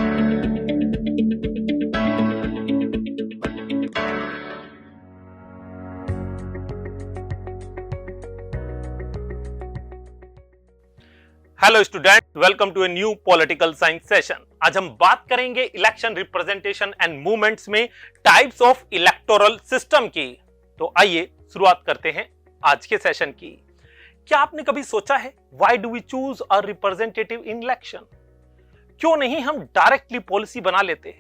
Hello student, welcome to a new political science session. आज हम बात करेंगे इलेक्शन रिप्रेजेंटेशन एंड मूवमेंट्स में टाइप्स ऑफ इलेक्टोरल सिस्टम की। तो आइए शुरुआत करते हैं आज के सेशन की। क्या आपने कभी सोचा है why do we choose a representative in election? क्यों नहीं हम डायरेक्टली पॉलिसी बना लेते,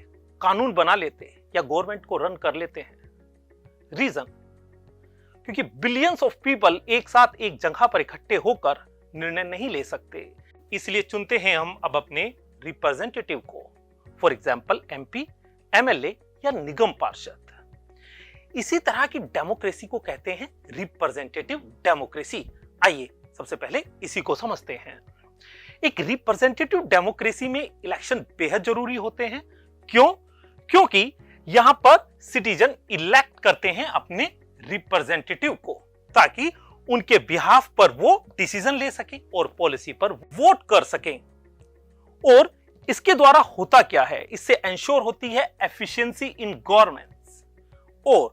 कानून बना लेते या गवर्नमेंट को रन कर लेते हैं? रीजन, क्योंकि बिलियंस ऑफ पीपल एक साथ एक जगह पर इकट्ठे होकर निर्णय नहीं ले सकते, इसलिए चुनते हैं हम अब अपने रिप्रेजेंटेटिव को। फॉर एग्जाम्पल एमपी, एमएलए या निगम पार्षद। इसी तरह की डेमोक्रेसी को कहते हैं रिप्रेजेंटेटिव डेमोक्रेसी। आइए सबसे पहले इसी को समझते हैं। एक रिप्रेजेंटेटिव डेमोक्रेसी में इलेक्शन बेहद जरूरी होते हैं। क्यों? क्योंकि यहां पर सिटीजन इलेक्ट करते हैं अपने रिप्रेजेंटेटिव को, ताकि उनके बिहाफ पर वो डिसीजन ले सकें और पॉलिसी पर वोट कर सकें। और इसके द्वारा होता क्या है, इससे एंश्योर होती है एफिशिएंसी इन गवर्नमेंट्स। और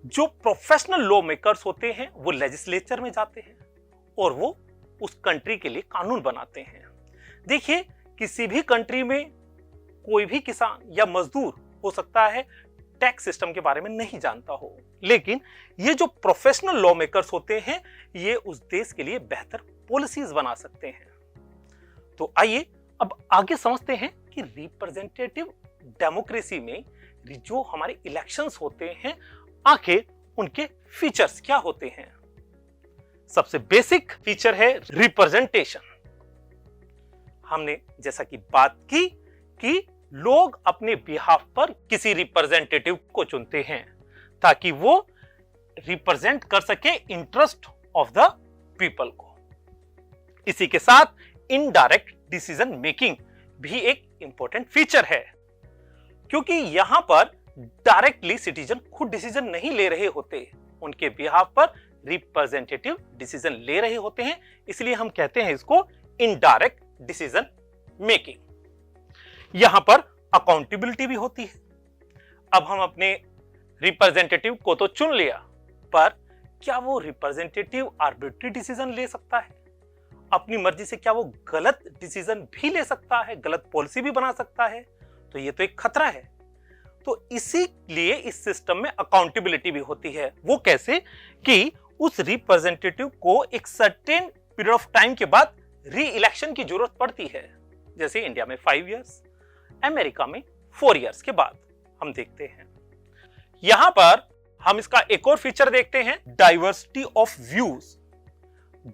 जो प्रोफेशनल लॉ मेकर्स होते हैं वो लेजिस्लेचर में जाते हैं और वो उस कंट्री के लिए कानून बनाते हैं। देखिए, किसी भी कंट्री में कोई भी किसान या मजदूर हो सकता है टैक्स सिस्टम के बारे में नहीं जानता हो, लेकिन ये जो प्रोफेशनल लॉ मेकर्स होते हैं ये उस देश के लिए बेहतर पॉलिसीज बना सकते हैं। तो आइए अब आगे समझते हैं कि रिप्रेजेंटेटिव डेमोक्रेसी में जो हमारे इलेक्शंस होते हैं आखिर उनके फीचर्स क्या होते हैं। सबसे बेसिक फीचर है रिप्रेजेंटेशन। हमने जैसा कि बात की कि लोग अपने बिहाफ पर किसी रिप्रेजेंटेटिव को चुनते हैं ताकि वो रिप्रेजेंट कर सके इंटरेस्ट ऑफ द पीपल को। इसी के साथ इनडायरेक्ट डिसीजन मेकिंग भी एक इंपॉर्टेंट फीचर है, क्योंकि यहां पर डायरेक्टली सिटीजन खुद डिसीजन नहीं ले रहे होते, उनके बिहाफ पर रिप्रेजेंटेटिव डिसीजन ले रहे होते हैं, इसलिए हम कहते हैं इसको इनडायरेक्ट डिसीजन मेकिंग। यहां पर अकाउंटेबिलिटी भी होती है। अब हम अपने रिप्रेजेंटेटिव को तो चुन लिया, पर क्या वो रिप्रेजेंटेटिव आर्बिट्री डिसीजन ले सकता है? अपनी मर्जी से क्या वो गलत डिसीजन भी ले सकता है, गलत पॉलिसी भी बना सकता है? तो ये तो एक खतरा है। तो इसीलिए इस सिस्टम में अकाउंटेबिलिटी भी होती है। वो कैसे कि उस रिप्रेजेंटेटिव को एक सर्टेन पीरियड ऑफ टाइम के बाद री इलेक्शन की जरूरत पड़ती है। जैसे इंडिया में 5 इयर्स, अमेरिका में 4 इयर्स के बाद हम देखते हैं। यहां पर हम इसका एक और फीचर देखते हैं, डाइवर्सिटी ऑफ व्यूज।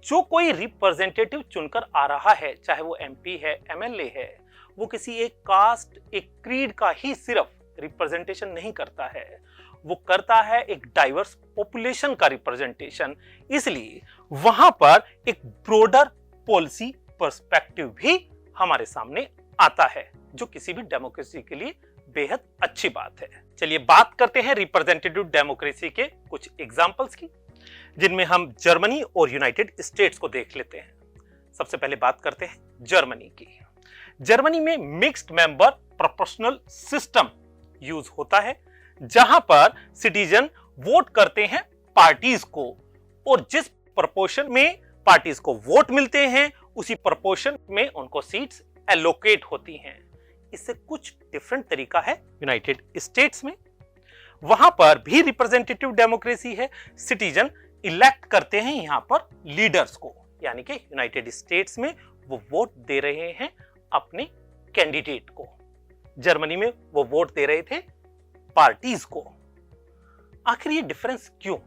जो कोई रिप्रेजेंटेटिव चुनकर आ रहा है, चाहे वो एमपी है, एमएलए है, वो किसी एक कास्ट, एक क्रीड का ही सिर्फ रिप्रेजेंटेशन नहीं करता है, वो करता है एक डाइवर्स पॉपुलेशन का रिप्रेजेंटेशन। इसलिए वहां पर एक ब्रॉडर पॉलिसी पर्सपेक्टिव भी हमारे सामने आता है, जो किसी भी डेमोक्रेसी के लिए बेहद अच्छी बात है। चलिए बात करते हैं रिप्रेजेंटेटिव डेमोक्रेसी के कुछ एग्जांपल्स की, जिनमें हम जर्मनी और यूनाइटेड स्टेट्स को देख लेते हैं। सबसे पहले बात करते हैं जर्मनी की। जर्मनी में mixed member proportional system use होता है, जहां पर सिटीजन वोट करते हैं पार्टीज को, और जिस प्रोपोर्शन में पार्टीज को वोट मिलते हैं उसी प्रोपोर्शन में उनको सीट्स एलोकेट होती हैं। इससे कुछ डिफरेंट तरीका है यूनाइटेड स्टेट्स में। वहां पर भी रिप्रेजेंटेटिव डेमोक्रेसी है, सिटीजन इलेक्ट करते हैं यहां पर लीडर्स को, यानी कि यूनाइटेड स्टेट्स में वो वोट दे रहे हैं अपने कैंडिडेट को। जर्मनी में वो वोट दे रहे थे पार्टीज को। आखिर ये डिफरेंस क्यों?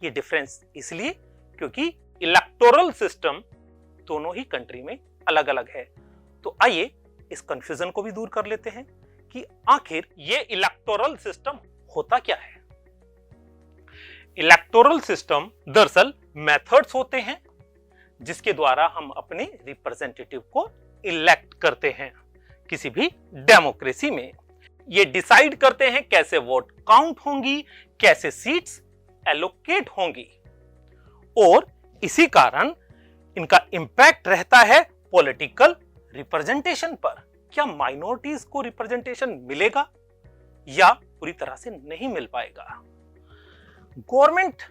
ये डिफरेंस इसलिए क्योंकि इलेक्टोरल सिस्टम दोनों ही कंट्री में अलग अलग है। तो आइए इस कंफ्यूजन को भी दूर कर लेते हैं कि आखिर ये इलेक्टोरल सिस्टम होता क्या है। इलेक्टोरल सिस्टम दरअसल मेथड्स होते हैं जिसके द्वारा हम अपने रिप्रेजेंटेटिव को इलेक्ट करते हैं। किसी भी डेमोक्रेसी में ये डिसाइड करते हैं कैसे वोट काउंट होंगी, कैसे सीट्स एलोकेट होंगी, और इसी कारण इनका इंपैक्ट रहता है पॉलिटिकल रिप्रेजेंटेशन पर। क्या माइनॉरिटीज को रिप्रेजेंटेशन मिलेगा या पूरी तरह से नहीं मिल पाएगा? गवर्नमेंट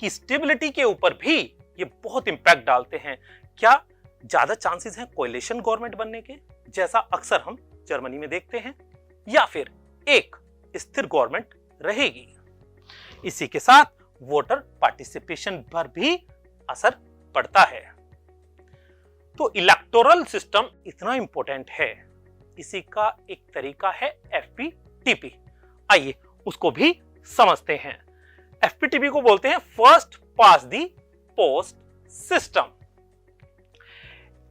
की स्टेबिलिटी के ऊपर भी ये बहुत इंपैक्ट डालते हैं। क्या ज्यादा चांसेस हैं कोएलिशन गवर्नमेंट बनने के, जैसा अक्सर हम जर्मनी में देखते हैं, या फिर एक स्थिर गवर्नमेंट रहेगी? इसी के साथ वोटर पार्टिसिपेशन पर भी असर पड़ता है। तो इलेक्टोरल सिस्टम इतना इंपॉर्टेंट है, इसी का एक तरीका है एफपीटीपी। आइए उसको भी समझते हैं। एफपीटीपी को बोलते हैं first pass the post system.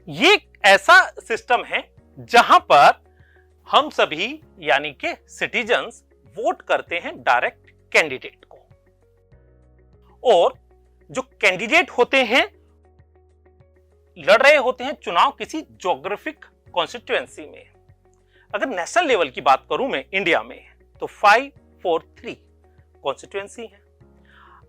ये ऐसा सिस्टम है जहां पर हम सभी यानी कि सिटीजन्स वोट करते हैं डायरेक्ट कैंडिडेट को, और जो कैंडिडेट होते हैं लड़ रहे होते हैं चुनाव किसी ज्योग्राफिक कॉन्स्टिट्यूएंसी में। अगर नेशनल लेवल की बात करूं मैं इंडिया में, तो 543 कॉन्स्टिट्यूएंसी है।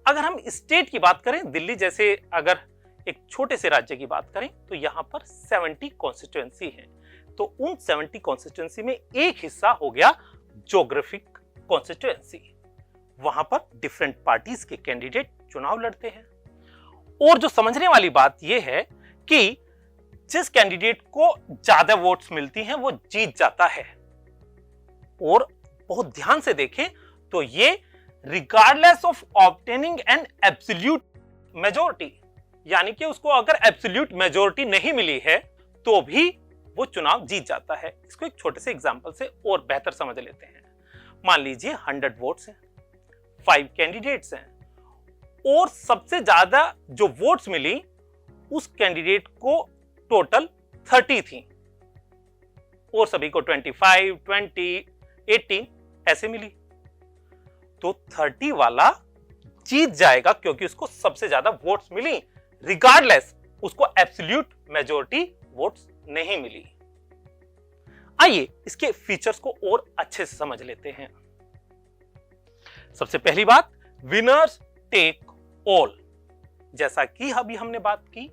अगर हम स्टेट की बात करें, दिल्ली जैसे अगर एक छोटे से राज्य की बात करें, तो यहां पर 70 कॉन्स्टिट्यूएंसी है। तो उन 70 कॉन्स्टिट्यूएंसी में एक हिस्सा हो गया ज्योग्राफिक कॉन्स्टिट्यूएंसी। वहां पर डिफरेंट पार्टीज के कैंडिडेट चुनाव लड़ते हैं। और जो समझने वाली बात यह है कि जिस कैंडिडेट को ज्यादा वोट्स मिलती हैं वो जीत जाता है। और बहुत ध्यान से देखें तो ये regardless of obtaining an absolute majority, यानी कि उसको अगर एब्सोल्यूट मेजॉरिटी नहीं मिली है तो भी वो चुनाव जीत जाता है। इसको एक छोटे से एग्जांपल से और बेहतर समझ लेते हैं। मान लीजिए 100 वोट्स हैं, 5 कैंडिडेट्स हैं, और सबसे ज्यादा जो वोट्स मिली उस कैंडिडेट को टोटल 30 थी, और सभी को 25, 20, 18 ऐसे मिली। तो 30 वाला जीत जाएगा क्योंकि उसको सबसे ज्यादा वोट्स मिली, रिगार्डलेस उसको एब्सोल्यूट मेजॉरिटी वोट्स नहीं मिली। आइए इसके फीचर्स को और अच्छे से समझ लेते हैं। सबसे पहली बात, विनर्स टेक ऑल। जैसा कि अभी हमने बात की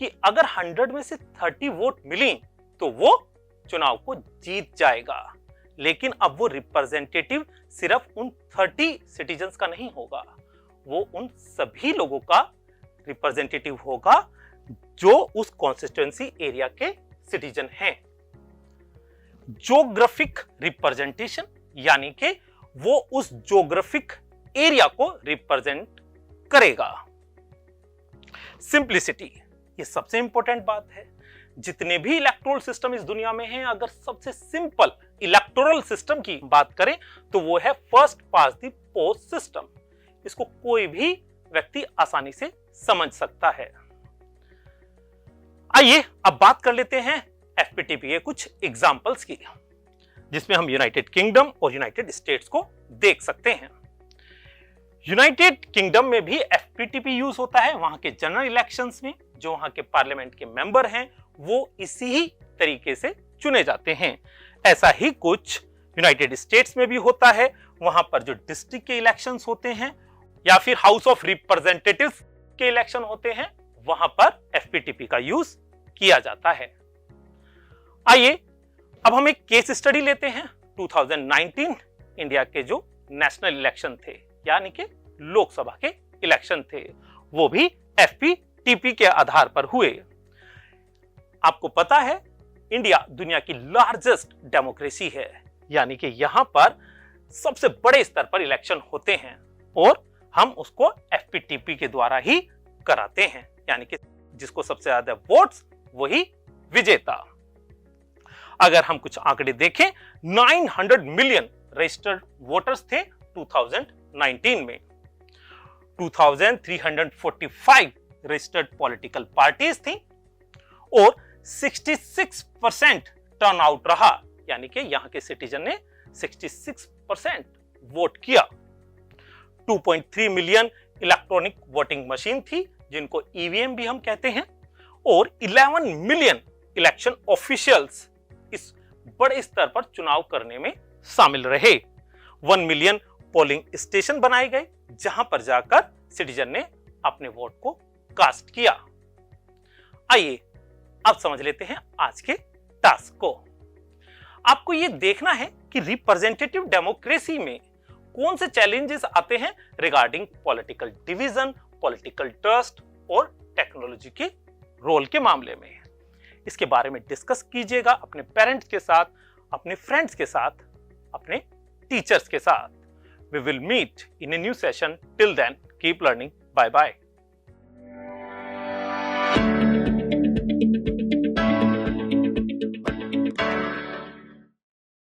कि अगर 100 में से 30 वोट मिली तो वो चुनाव को जीत जाएगा। लेकिन अब वो रिप्रेजेंटेटिव सिर्फ उन 30 सिटीजन्स का नहीं होगा, वो उन सभी लोगों का रिप्रेजेंटेटिव होगा जो उस कॉन्स्टिट्यूएंसी एरिया के सिटीजन हैं। ज्योग्राफिक रिप्रेजेंटेशन यानी कि वो उस ज्योग्राफिक एरिया को रिप्रेजेंट करेगा। सिंप्लिसिटी, ये सबसे इंपॉर्टेंट बात है। जितने भी इलेक्टोरल सिस्टम इस दुनिया में हैं, अगर सबसे सिंपल इलेक्टोरल सिस्टम की बात करें तो वो है first pass the post system. इसको कोई भी व्यक्ति आसानी से समझ सकता है। आइए अब बात कर लेते हैं एफपीटीपी के कुछ एग्जांपल्स की, जिसमें हम यूनाइटेड किंगडम और यूनाइटेड स्टेट्स को देख सकते हैं। यूनाइटेड किंगडम में भी एफपीटीपी यूज होता है। वहां के जनरल इलेक्शंस में जो वहां के पार्लियामेंट के मेंबर हैं वो इसी ही तरीके से चुने जाते हैं। ऐसा ही कुछ यूनाइटेड स्टेट्स में भी होता है। वहां पर जो डिस्ट्रिक्ट के इलेक्शंस होते हैं या फिर हाउस ऑफ रिप्रेजेंटेटिव्स के इलेक्शन होते हैं, वहां पर एफपीटीपी का यूज किया जाता है। आइए अब हम एक केस स्टडी लेते हैं। 2019 इंडिया के जो नेशनल इलेक्शन थे, यानी कि लोकसभा के इलेक्शन थे, वो भी एफपीटीपी के आधार पर हुए। आपको पता है इंडिया दुनिया की लार्जेस्ट डेमोक्रेसी है, यानी कि यहां पर सबसे बड़े स्तर पर इलेक्शन होते हैं और हम उसको एफपीटीपी के द्वारा ही कराते हैं, यानी कि जिसको सबसे ज्यादा वोट्स वही विजेता। अगर हम कुछ आंकड़े देखें, 900 मिलियन रजिस्टर्ड वोटर्स थे 2019 में। 2345 रजिस्टर्ड पॉलिटिकल पार्टीज थी और 66% टर्नआउट रहा, यानी कि यहां के सिटीजन ने 66% वोट किया। 2.3 मिलियन इलेक्ट्रॉनिक वोटिंग मशीन थी, जिनको ईवीएम भी हम कहते हैं, और 11 मिलियन इलेक्शन ऑफिशियल्स इस बड़े स्तर पर चुनाव करने में शामिल रहे। 1 मिलियन पोलिंग स्टेशन बनाए गए जहां पर जाकर सिटीजन ने अपने वोट को कास्ट किया। आइए अब समझ लेते हैं आज के टास्क को। आपको ये देखना है कि रिप्रेजेंटेटिव डेमोक्रेसी में कौन से चैलेंजेस आते हैं regarding political division, political trust और टेक्नोलॉजी के रोल के मामले में। इसके बारे में डिस्कस कीजिएगा अपने पेरेंट्स के साथ, अपने फ्रेंड्स के साथ, अपने टीचर्स के साथ। We will meet in a new session. Till then, keep learning. Bye bye.